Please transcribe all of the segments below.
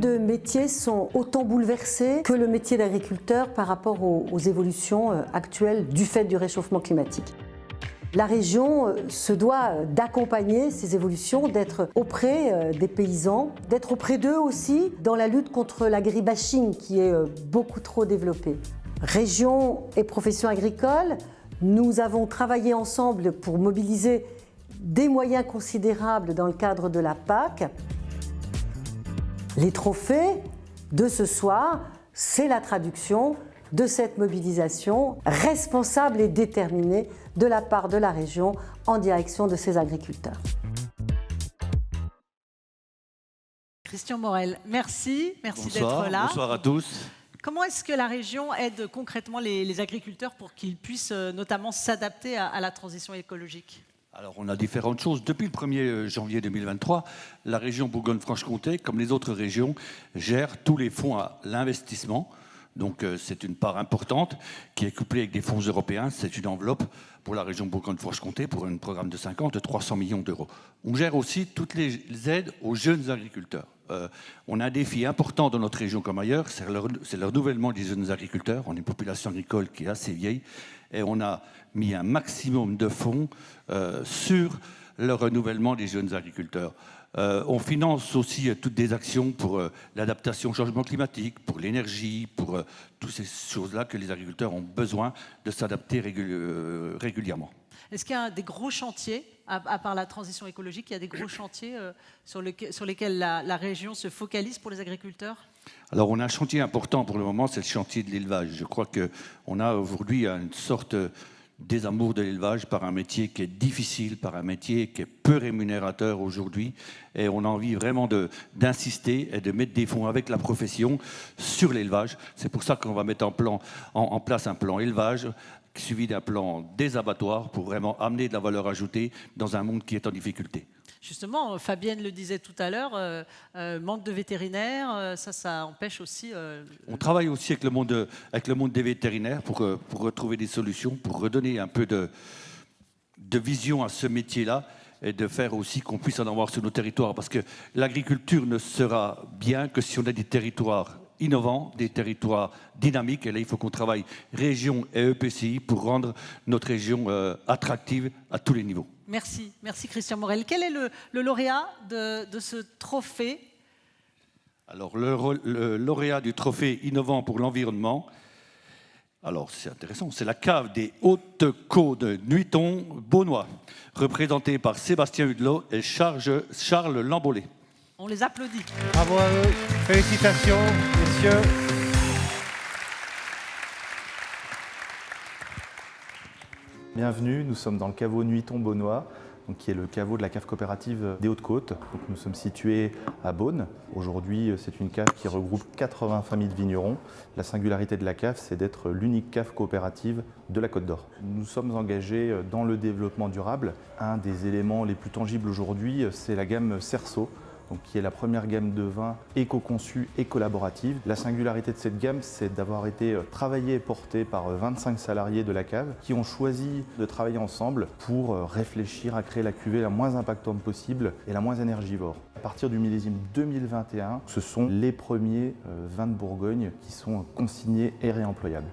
de métiers sont autant bouleversés que le métier d'agriculteur par rapport aux évolutions actuelles du fait du réchauffement climatique. La région se doit d'accompagner ces évolutions, d'être auprès des paysans, d'être auprès d'eux aussi dans la lutte contre l'agribashing qui est beaucoup trop développé. Région et profession agricole, nous avons travaillé ensemble pour mobiliser des moyens considérables dans le cadre de la PAC. Les trophées de ce soir, c'est la traduction de cette mobilisation responsable et déterminée de la part de la région en direction de ses agriculteurs. Christian Morel, merci Bonsoir, d'être là. Bonsoir à tous. Comment est-ce que la région aide concrètement les agriculteurs pour qu'ils puissent notamment s'adapter à la transition écologique ? Alors, on a différentes choses. Depuis le 1er janvier 2023, la région Bourgogne-Franche-Comté, comme les autres régions, gère tous les fonds à l'investissement. Donc, c'est une part importante qui est couplée avec des fonds européens. C'est une enveloppe pour la région Bourgogne-Franche-Comté pour un programme de 5 ans de 300 millions d'euros. On gère aussi toutes les aides aux jeunes agriculteurs. On a un défi important dans notre région comme ailleurs, c'est le renouvellement des jeunes agriculteurs. On a une population agricole qui est assez vieille et on a mis un maximum de fonds sur le renouvellement des jeunes agriculteurs. On finance aussi toutes des actions pour l'adaptation au changement climatique, pour l'énergie, pour toutes ces choses-là que les agriculteurs ont besoin de s'adapter régulièrement. Est-ce qu'il y a des gros chantiers, à part la transition écologique, il y a des gros chantiers sur lesquels la région se focalise pour les agriculteurs ? Alors, on a un chantier important pour le moment, c'est le chantier de l'élevage. Je crois qu'on a aujourd'hui une sorte désamour de l'élevage par un métier qui est difficile, par un métier qui est peu rémunérateur aujourd'hui. Et on a envie vraiment d'insister et de mettre des fonds avec la profession sur l'élevage. C'est pour ça qu'on va mettre en place un plan élevage suivi d'un plan des abattoirs pour vraiment amener de la valeur ajoutée dans un monde qui est en difficulté. Justement, Fabienne le disait tout à l'heure, manque de vétérinaires, ça empêche aussi... On travaille aussi avec le monde des vétérinaires pour retrouver des solutions, pour redonner un peu de vision à ce métier-là et de faire aussi qu'on puisse en avoir sur nos territoires. Parce que l'agriculture ne sera bien que si on a des territoires innovants, des territoires dynamiques. Et là, il faut qu'on travaille région et EPCI pour rendre notre région attractive à tous les niveaux. Merci Christian Morel. Quel est le lauréat de ce trophée ? Alors, le lauréat du trophée innovant pour l'environnement, alors c'est intéressant, c'est la cave des Hautes-Caux de Nuiton-Beaunois, représentée par Sébastien Hudelot et Charles Lambollet. On les applaudit. Bravo à eux. Félicitations, messieurs. Bienvenue, nous sommes dans le caveau Nuiton-Beaunois, qui est le caveau de la cave coopérative des Hautes-Côtes. Donc, nous sommes situés à Beaune. Aujourd'hui, c'est une cave qui regroupe 80 familles de vignerons. La singularité de la cave, c'est d'être l'unique cave coopérative de la Côte d'Or. Nous sommes engagés dans le développement durable. Un des éléments les plus tangibles aujourd'hui, c'est la gamme Cerceau, donc qui est la première gamme de vins éco-conçue et collaborative. La singularité de cette gamme, c'est d'avoir été travaillée et portée par 25 salariés de la cave qui ont choisi de travailler ensemble pour réfléchir à créer la cuvée la moins impactante possible et la moins énergivore. À partir du millésime 2021, ce sont les premiers vins de Bourgogne qui sont consignés et réemployables.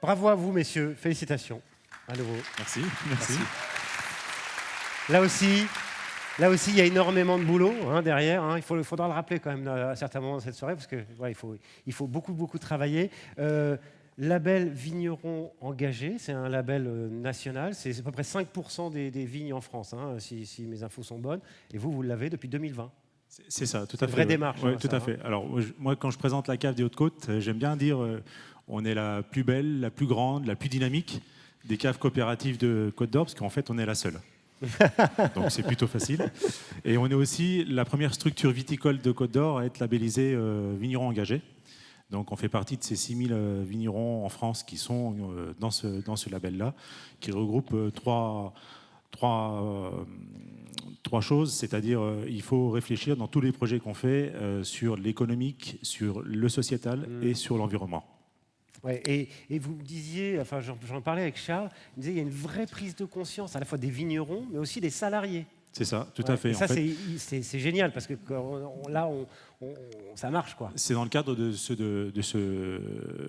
Bravo à vous, messieurs. Félicitations. À nouveau. Merci. Là aussi, il y a énormément de boulot derrière. Il faudra le rappeler quand même à certains moments de cette soirée parce qu'il faut beaucoup travailler. Label Vigneron Engagé, c'est un label national. C'est à peu près 5% des vignes en France, si mes infos sont bonnes. Et vous l'avez depuis 2020. C'est ça, tout à fait. C'est une vraie démarche. Oui, tout à fait. Alors, moi, quand je présente la cave des Hautes-Côtes, j'aime bien dire on est la plus belle, la plus grande, la plus dynamique des caves coopératives de Côte d'Or, parce qu'en fait, on est la seule. Donc c'est plutôt facile. Et on est aussi la première structure viticole de Côte d'Or à être labellisée vigneron engagé. Donc on fait partie de ces 6000 vignerons en France qui sont dans ce label-là, qui regroupe trois choses, c'est-à-dire il faut réfléchir dans tous les projets qu'on fait sur l'économique, sur le sociétal et sur l'environnement. Ouais, et vous me disiez, j'en parlais avec Charles, il me disait qu'il y a une vraie prise de conscience à la fois des vignerons, mais aussi des salariés. C'est ça, tout à fait. Et ça, En fait, c'est génial parce que là, ça marche, quoi. c'est dans le cadre de ce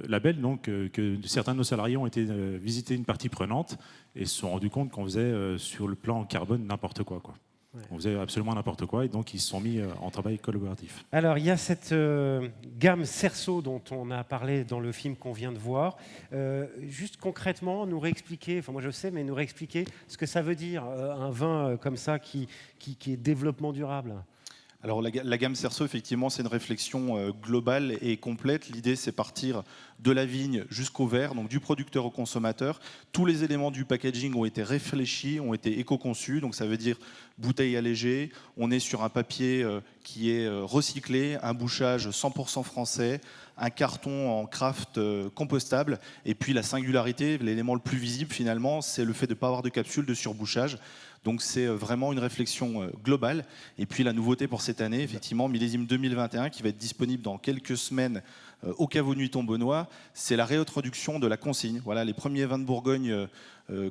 label donc, que certains de nos salariés ont été visiter une partie prenante et se sont rendus compte qu'on faisait sur le plan carbone n'importe quoi. Ouais. On faisait absolument n'importe quoi et donc ils se sont mis en travail collaboratif. Alors, il y a cette gamme Cerceau dont on a parlé dans le film qu'on vient de voir. Juste concrètement, nous réexpliquer, enfin moi je sais, mais nous réexpliquer ce que ça veut dire un vin comme ça qui est développement durable. Alors la gamme Cerceau, effectivement, c'est une réflexion globale et complète. L'idée, c'est partir de la vigne jusqu'au verre, donc du producteur au consommateur. Tous les éléments du packaging ont été réfléchis, ont été éco-conçus, donc ça veut dire bouteille allégée. On est sur un papier qui est recyclé, un bouchage 100% français, un carton en craft compostable. Et puis la singularité, l'élément le plus visible finalement, c'est le fait de ne pas avoir de capsule de surbouchage. Donc c'est vraiment une réflexion globale. Et puis la nouveauté pour cette année, effectivement, millésime 2021, qui va être disponible dans quelques semaines au caveau Nuitton-Benoît, c'est la réintroduction de la consigne. Voilà, les premiers vins de Bourgogne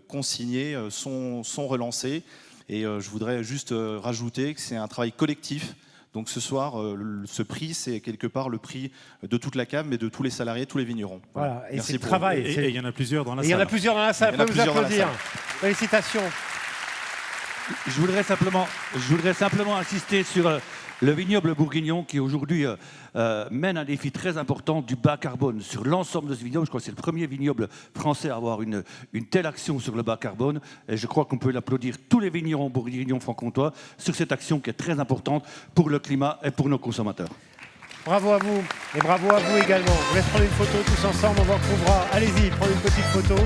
consignés sont relancés. Et je voudrais juste rajouter que c'est un travail collectif. Donc ce soir, ce prix, c'est quelque part le prix de toute la cave, mais de tous les salariés, tous les vignerons. Voilà. Et Merci c'est le pour- travail. Et il y en a plusieurs dans la Il y salle. en a plusieurs dans la salle, Il y en a on peut vous plusieurs dans la applaudir. salle. Félicitations. Je voudrais simplement insister sur le vignoble bourguignon qui aujourd'hui mène un défi très important du bas carbone sur l'ensemble de ce vignoble. Je crois que c'est le premier vignoble français à avoir une telle action sur le bas carbone. Et je crois qu'on peut l'applaudir tous les vignerons bourguignons franc-comtois sur cette action qui est très importante pour le climat et pour nos consommateurs. Bravo à vous et bravo à vous également. Je vous laisse prendre une photo tous ensemble, on vous retrouvera. Allez-y, prenez une petite photo.